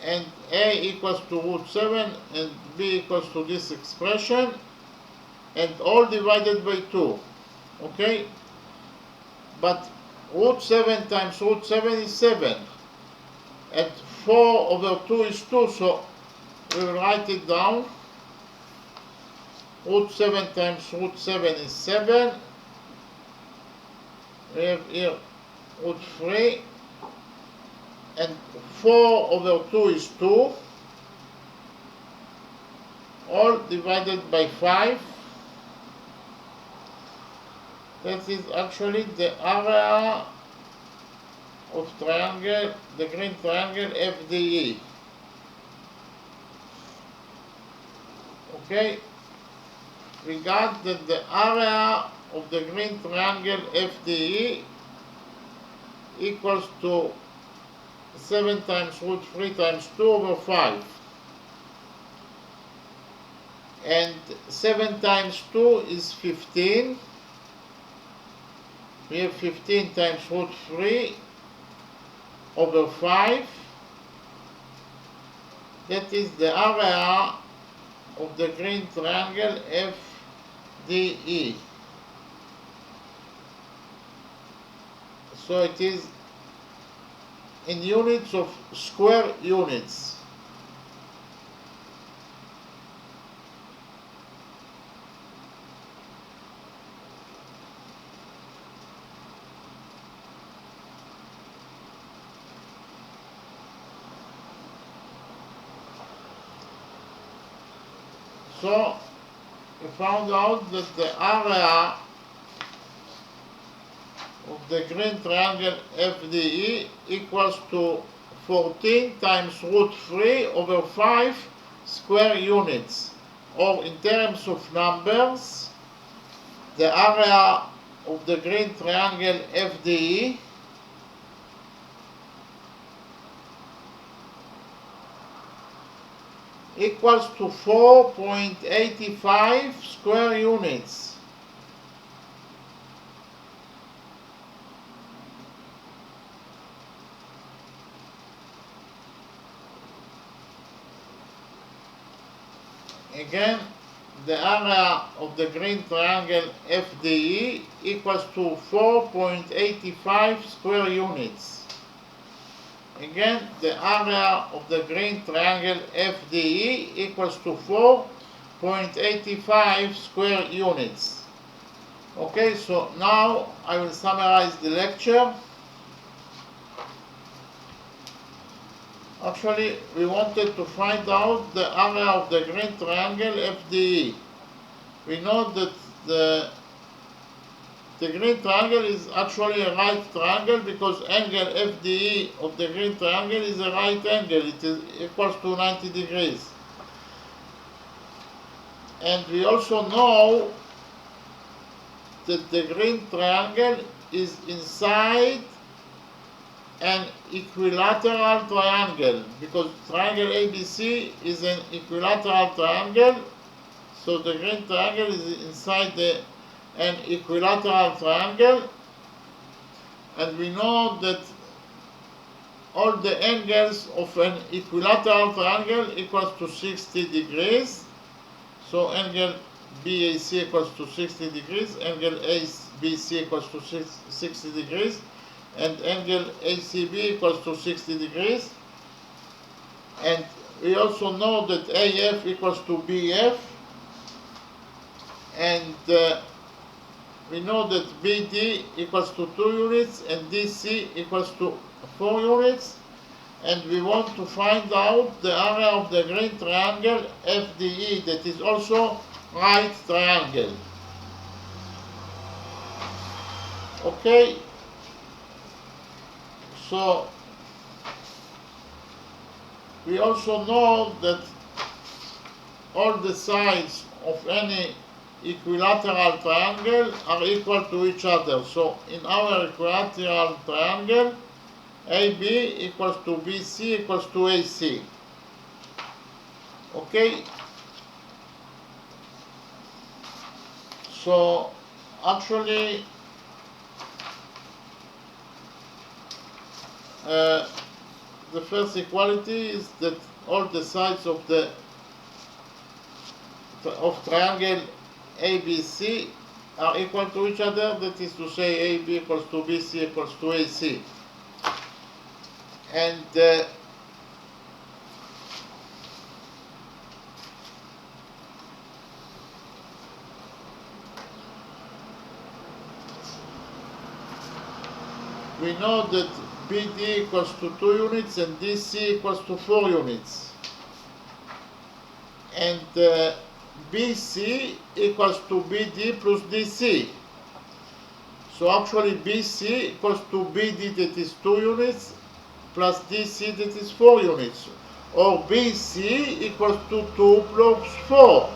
and a equals to root 7 and b equals to this expression, and all divided by 2. Okay, but root 7 times root 7 is 7, and 4 over 2 is 2, so we will write it down. Root 7 times root 7 is 7. We have here root 3, and 4 over 2 is 2, all divided by 5. That is actually the area of triangle, the green triangle FDE. Okay, we got that the area of the green triangle FDE equals to 7 times root 3 times 2 over 5. And 7 times 2 is 15. We have 15 times root 3 over 5. That is the area of the green triangle FDE. So it is in units of square units. So we found out that the area of the green triangle FDE equals to 14 times root 3 over 5 square units, or in terms of numbers, the area of the green triangle FDE equals to 4.85 square units. Again, the area of the green triangle FDE equals to 4.85 square units. Again, the area of the green triangle FDE equals to 4.85 square units. Okay, so now I will summarize the lecture. Actually, we wanted to find out the area of the green triangle FDE. We know that the The green triangle is actually a right triangle because angle FDE of the green triangle is a right angle. It is equals to 90 degrees. And we also know that the green triangle is inside an equilateral triangle because triangle ABC is an equilateral triangle, so the green triangle is inside an equilateral triangle, and we know that all the angles of an equilateral triangle equals to 60 degrees. So angle BAC equals to 60 degrees, angle ABC equals to 60 degrees, and angle ACB equals to 60 degrees. And we also know that AF equals to BF, and we know that BD equals to 2 units and DC equals to 4 units. And we want to find out the area of the green triangle FDE, that is also right triangle. Okay, so we also know that all the sides of any equilateral triangle are equal to each other. So in our equilateral triangle, AB equals to BC equals to AC. Okay? So actually the first equality is that all the sides of triangle ABC are equal to each other, that is to say AB equals to BC equals to AC. And we know that BD equals to 2 units and DC equals to 4 units. And BC equals to BD plus DC. So actually BC equals to BD, that is 2 units, plus DC, that is 4 units. Or BC equals to 2 plus 4.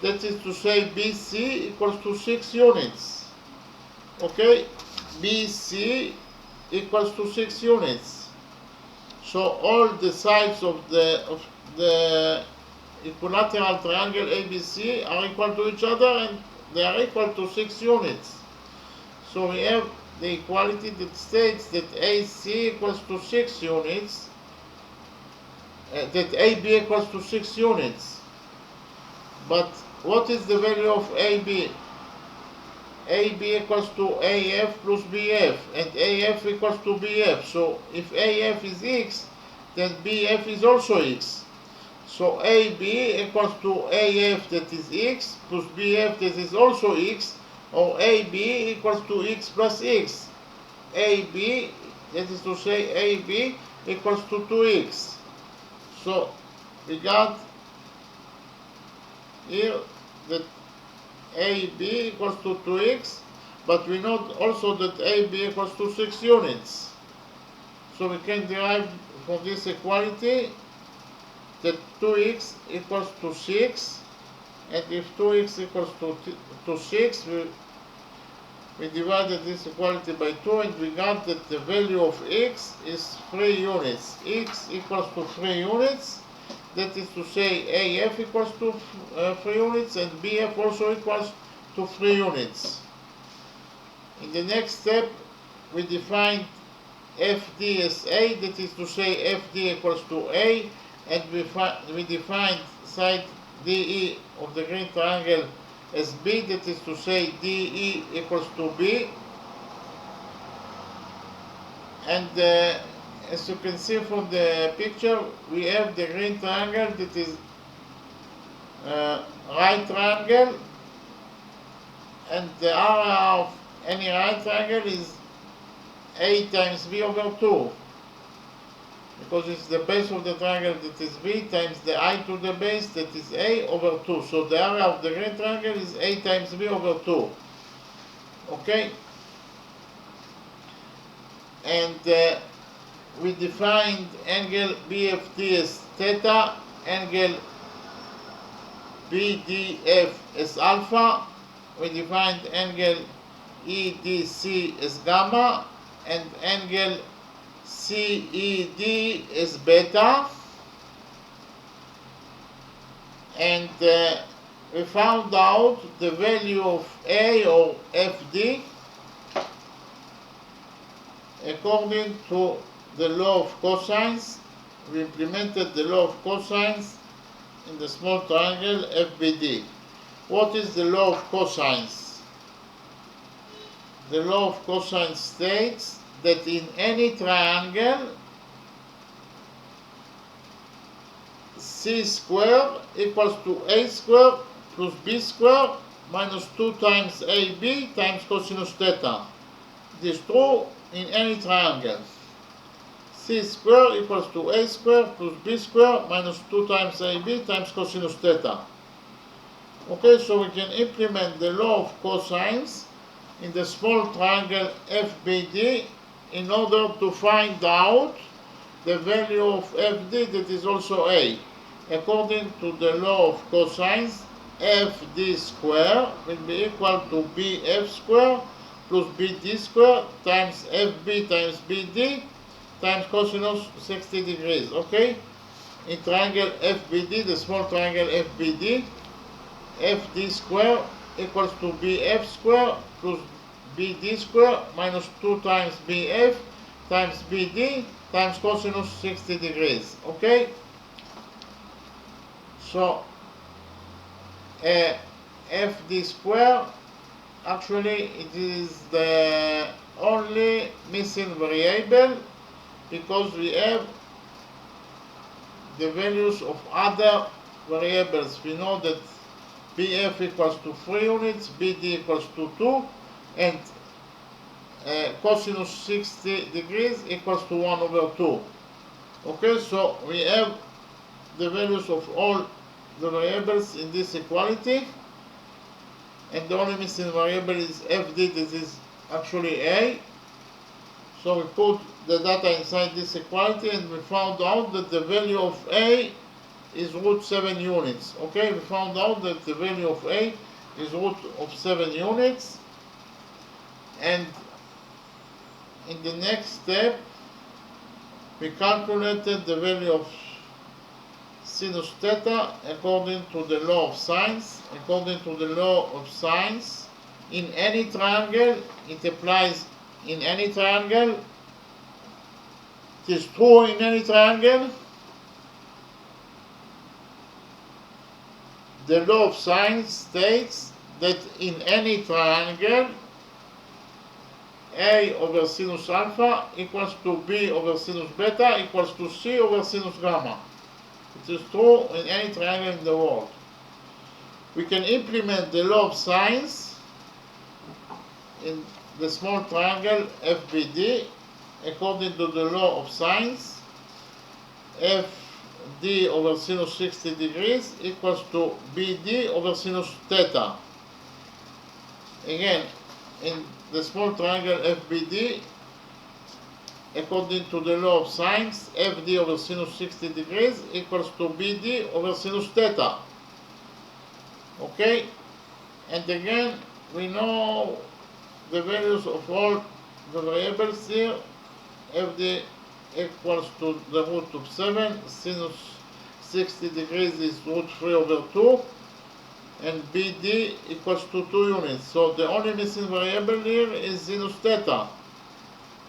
That is to say BC equals to 6 units. Okay? BC equals to 6 units. So all the sides of the equilateral triangle ABC are equal to each other, and they are equal to 6 units. So we have the equality that states that AC equals to 6 units, that AB equals to 6 units. But what is the value of AB? AB equals to AF plus BF, and AF equals to BF. So if AF is X, then BF is also X. So AB equals to AF, that is X, plus BF, that is also X, or AB equals to X plus X. AB, that is to say AB equals to 2X. So we got here that AB equals to 2X, but we know also that AB equals to 6 units. So we can derive from this equality that 2x equals to 6, and if 2x equals to 6, we divided this equality by 2, and we got that the value of x is 3 units. X equals to 3 units, that is to say AF equals to 3 units, and BF also equals to 3 units. In the next step, we define FD as A, that is to say FD equals to A, and we define side DE of the green triangle as B, that is to say DE equals to B. And as you can see from the picture, we have the green triangle that is right triangle, and the area of any right triangle is A times B over 2, because it's the base of the triangle that is B times the I to the base, that is A, over 2. So the area of the green triangle is A times B over 2. Okay, and we defined angle BFD as theta, angle BDF as alpha, we defined angle EDC as gamma, and angle CED is beta, and we found out the value of A or FD according to the law of cosines. We implemented the law of cosines in the small triangle FBD. What is the law of cosines? The law of cosines states that in any triangle C squared equals to A squared plus B squared minus 2 times AB times cosinus theta. It is true in any triangle. C squared equals to A squared plus B squared minus 2 times AB times cosinus theta. Okay, so we can implement the law of cosines in the small triangle FBD in order to find out the value of FD that is also A. According to the law of cosines, FD square will be equal to BF square plus BD square times FB times BD times cosinus 60 degrees. Okay? In triangle FBD, the small triangle FBD, FD square equals to BF square plus BD square minus 2 times BF times BD times cosinus 60 degrees. Okay? So FD square, actually it is the only missing variable because we have the values of other variables. We know that BF equals to 3 units, BD equals to 2, and cosinus 60 degrees equals to 1 over 2. Okay, so we have the values of all the variables in this equality, and the only missing variable is FD, that is actually A. So we put the data inside this equality and we found out that the value of A is root 7 units. Okay, we found out that the value of A is root of 7 units, and in the next step we calculated the value of sinus theta according to the law of sines. According to the law of sines, in any triangle, it applies in any triangle. It is true in any triangle. The law of sines states that in any triangle, A over sinus alpha equals to B over sinus beta equals to C over sinus gamma. It is true in any triangle in the world. We can implement the law of sines in the small triangle FBD according to the law of sines. FD over sinus 60 degrees equals to BD over sinus theta. Again, in the small triangle FBD, according to the law of sines, FD over sinus 60 degrees equals to BD over sinus theta. Okay? And again, we know the values of all the variables here. FD equals to the root of 7, sinus 60 degrees is root 3 over 2, and BD equals to 2 units. So the only missing variable here is sinus theta.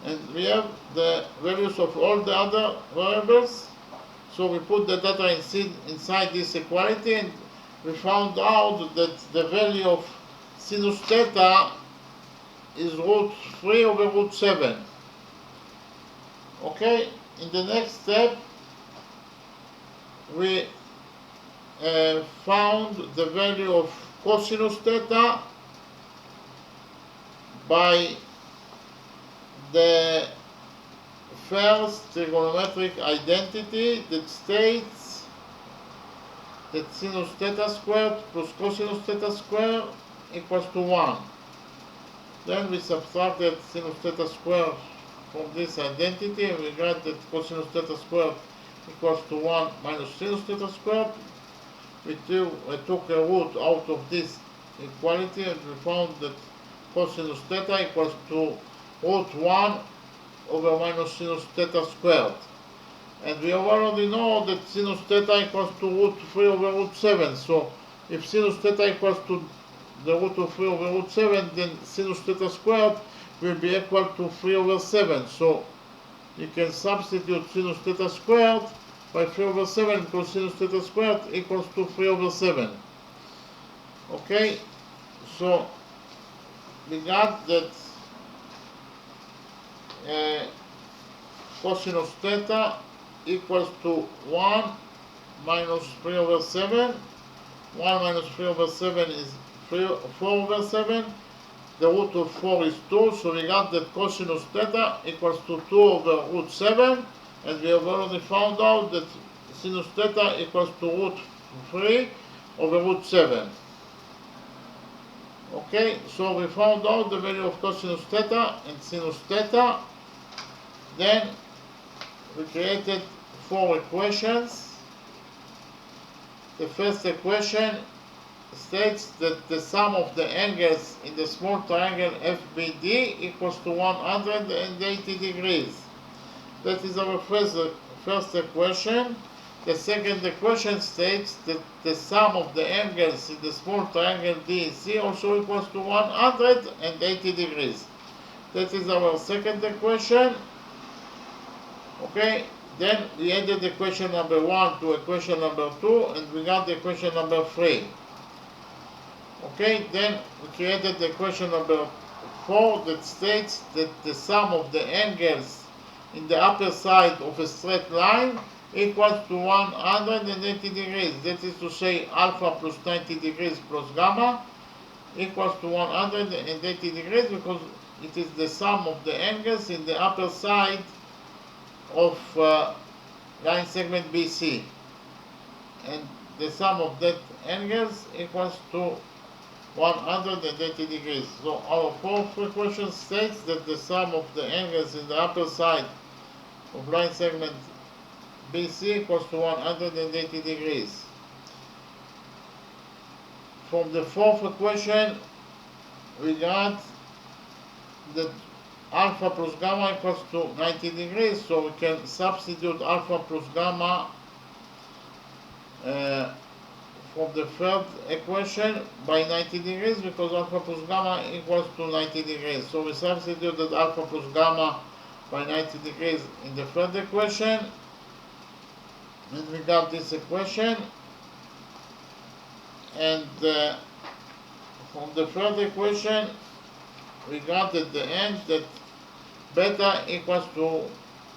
And we have the values of all the other variables. So we put the data inside this equality, and we found out that the value of sinus theta is root 3 over root 7. Okay, in the next step, we found the value of cosinus theta by the first trigonometric identity that states that sinus theta squared plus cosinus theta squared equals to 1. Then we subtracted sinus theta squared from this identity, and we got that cosinus theta squared equals to 1 minus sinus theta squared. We took a root out of this equality, and we found that cosinus theta equals to root 1 over minus sinus theta squared. And we already know that sinus theta equals to root 3 over root 7. So if sinus theta equals to the root of 3 over root 7, then sinus theta squared will be equal to 3 over 7. So you can substitute sinus theta squared by 3 over 7 because sinus theta squared equals to 3 over 7. Okay, so we got that cosinus theta equals to 1 minus 3 over 7. 1 minus 3 over 7 is 4 over 7. The root of 4 is 2, so we got that cosinus theta equals to 2 over root 7, and we have already found out that sinus theta equals to root 3 over root 7. Okay, so we found out the value of cosinus theta and sinus theta. Then we created 4 equations. The first equation states that the sum of the angles in the small triangle FBD equals to 180 degrees. That is our first equation. The second equation states that the sum of the angles in the small triangle DEC also equals to 180 degrees. That is our second equation. Okay, then we added equation number 1 to equation number 2, and we got the equation number 3. Okay, then we created the equation number 4 that states that the sum of the angles in the upper side of a straight line equals to 180 degrees. That is to say, alpha plus 90 degrees plus gamma equals to 180 degrees because it is the sum of the angles in the upper side of line segment BC. And the sum of that angles equals to 180 degrees. So our fourth equation states that the sum of the angles in the upper side of line segment BC equals to 180 degrees. From the fourth equation, we got that alpha plus gamma equals to 90 degrees, so we can substitute alpha plus gamma from the third equation by 90 degrees because alpha plus gamma equals to 90 degrees. So we substituted alpha plus gamma by 90 degrees in the third equation, and we got this equation. And from the third equation, we got at the end that beta equals to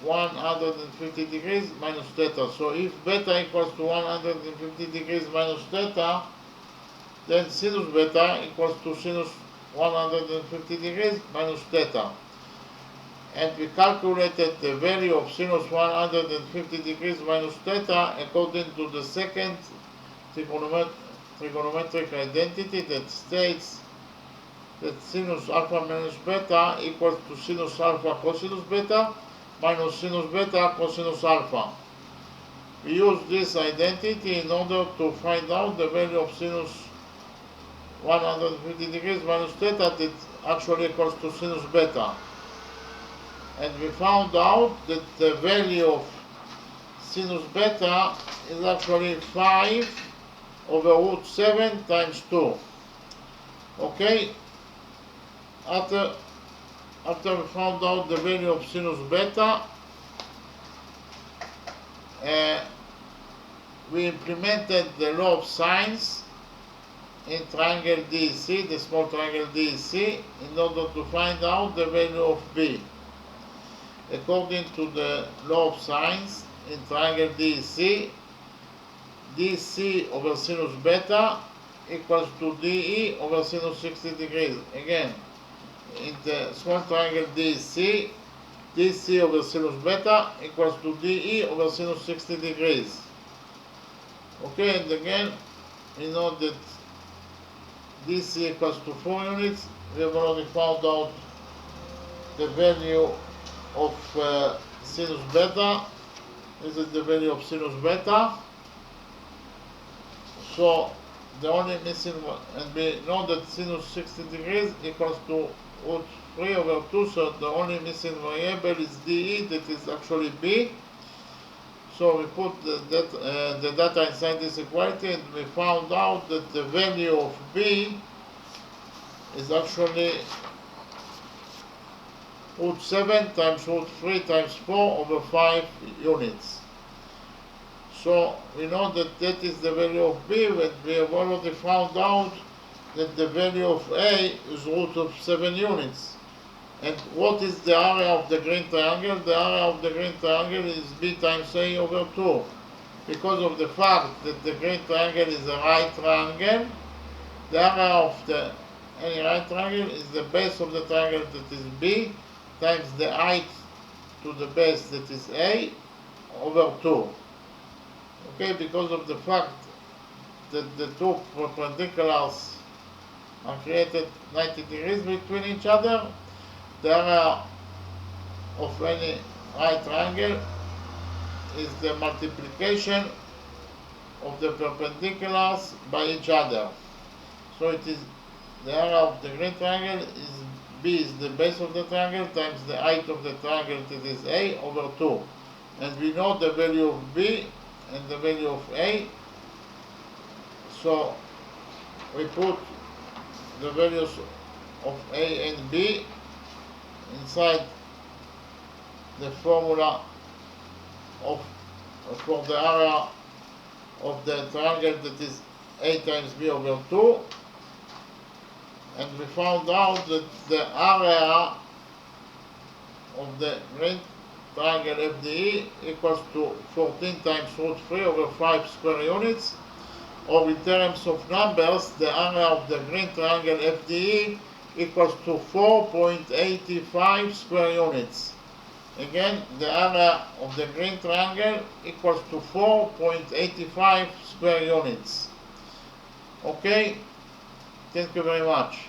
150 degrees minus theta. So if beta equals to 150 degrees minus theta, then sinus beta equals to sinus 150 degrees minus theta. And we calculated the value of sinus 150 degrees minus theta according to the second trigonometric identity that states that sinus alpha minus beta equals to sinus alpha cosinus beta minus sinus beta cosinus alpha. We use this identity in order to find out the value of sinus 150 degrees minus theta that actually equals to sinus beta. And we found out that the value of sinus beta is actually 5 over root 7 times 2. Okay? After we found out the value of sinus beta, we implemented the law of sines in triangle DEC, the small triangle DEC, in order to find out the value of B. According to the law of sines in triangle DEC, DC over sinus beta equals to DE over sinus 60 degrees. Again, in the small triangle DEC, DC over sinus beta equals to DE over sinus 60 degrees. Okay, and again, we know that DC equals to 4 units. We have already found out the value of sinus beta. This is the value of sinus beta. So the only missing one, and we know that sinus 60 degrees equals to root 3 over 2, so the only missing variable is dE, that is actually B. So we put the data inside this equality, and we found out that the value of B is actually root 7 times root 3 times 4 over 5 units. So we know that that is the value of B, but we have already found out that the value of A is root of 7 units. And what is the area of the green triangle? The area of the green triangle is B times A over 2. Because of the fact that the green triangle is a right triangle, the area of any right triangle is the base of the triangle, that is B, times the height to the base, that is A, over 2. Okay, because of the fact that the two perpendiculars are created 90 degrees between each other, the area of any right triangle is the multiplication of the perpendiculars by each other. So it is the area of the green triangle is B is the base of the triangle times the height of the triangle, that is A, over 2. And we know the value of B and the value of A. So we put the values of A and B inside the formula for the area of the triangle, that is A times B over 2, and we found out that the area of the green triangle FDE equals to 14 times root 3 over 5 square units, or in terms of numbers, the area of the green triangle FDE equals to 4.85 square units. Again, the area of the green triangle equals to 4.85 square units. Okay, thank you very much.